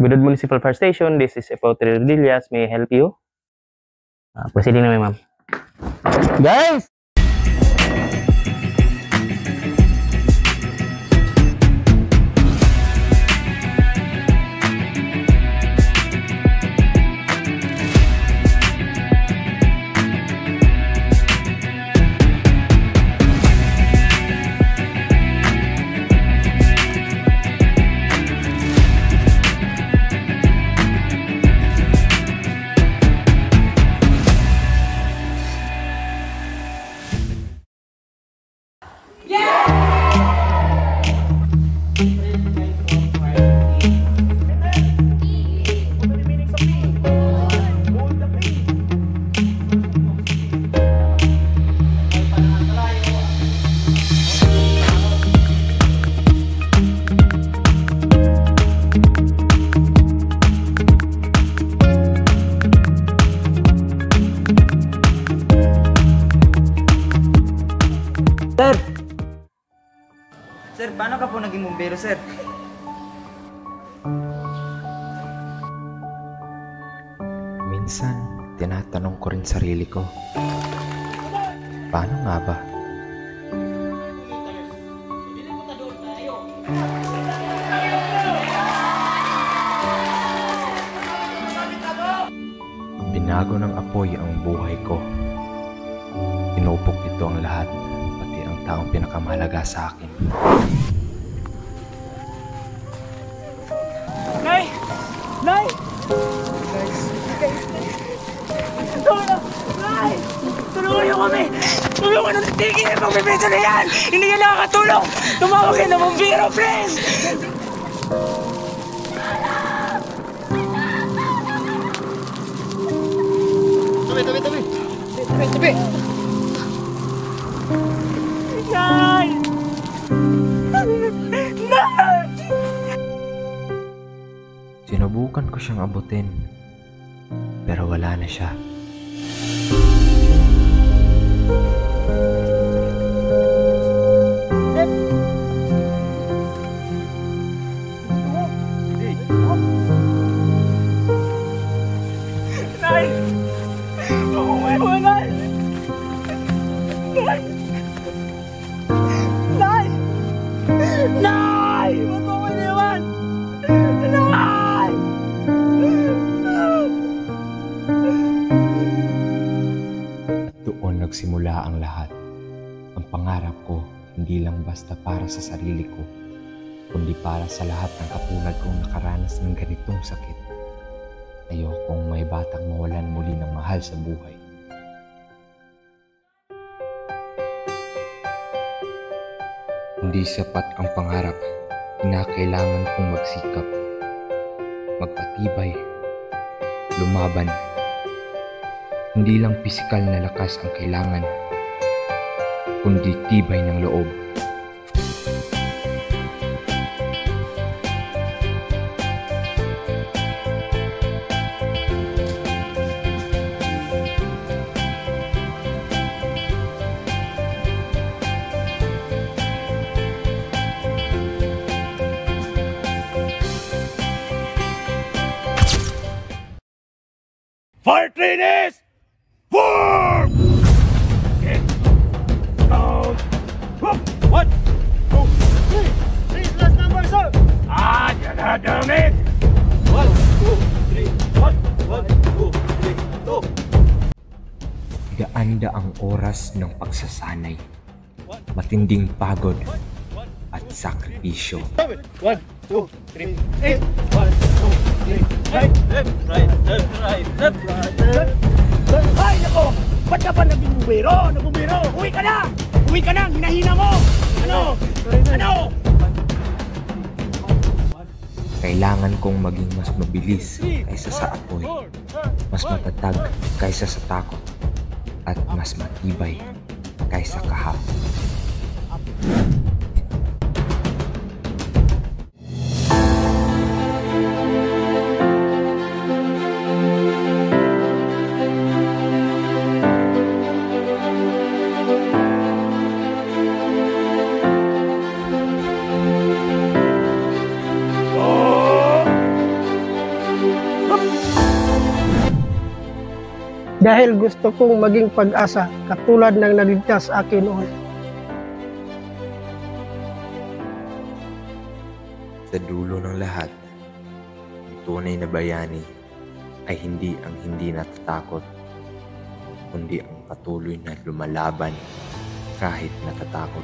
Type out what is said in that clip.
Budod Municipal Fire Station. This is FO Trillas. May I help you? Proceeding na, ma'am. Guys! Sir, paano ka po naging bumbero, sir? Minsan, tinatanong ko rin sarili ko, paano nga ba? Binago ng apoy ang buhay ko. Inupok ito ang lahat, pati ang taong pinakamahalaga sa akin. Nay! Nay! Tulong! Nay! Tulungan niyo kami! Tulungan ng tigil yung pagbibisa na yan! Hindi yan nakakatulong! Tumawag kayo ng bumbiro, please! Tabi! Nay! Nay! Sinubukan ko siyang abutin, pero wala na siya. Nay! Ako may iwanan! Nay! Nay! Nay! Ba't mo ko iniwan? Nay! Doon nagsimula ang lahat. Ang pangarap ko, hindi lang basta para sa sarili ko, kundi para sa lahat ng katulad kong nakaranas ng ganitong sakit. Ayokong may batang mawalan muli ng mahal sa buhay. Hindi sapat ang pangarap, kinakailangan kong magsikap, magpatibay, lumaban. Hindi lang pisikal na lakas ang kailangan, kundi tibay ng loob. Fire trainees! Form! Okay. Out. One, two, three. Please, last number, sir. You're not doing it. 1, 2, 3. 1, 2, 3, 2. Daan-daang oras ng pagsasanay, matinding pagod at sakripisyo. 1, 2, 3, 8. 1, 2, 3. Right, left, right, left, right, left, right, left. Ay, nako! Ba't ka pa naging bumbero? Nabumbero! Uwi ka na! Uwi ka na! Hinahina mo! Ano? Ano? Kailangan kong maging mas mabilis kaysa sa apoy, mas matatag kaysa sa takot, at mas matibay kaysa kahapon. dahil gusto kong maging pag-asa katulad ng naligtas sa akin noon. Sa dulo ng lahat, ang tunay na bayani ay hindi ang hindi natatakot, kundi ang patuloy na lumalaban kahit natatakot.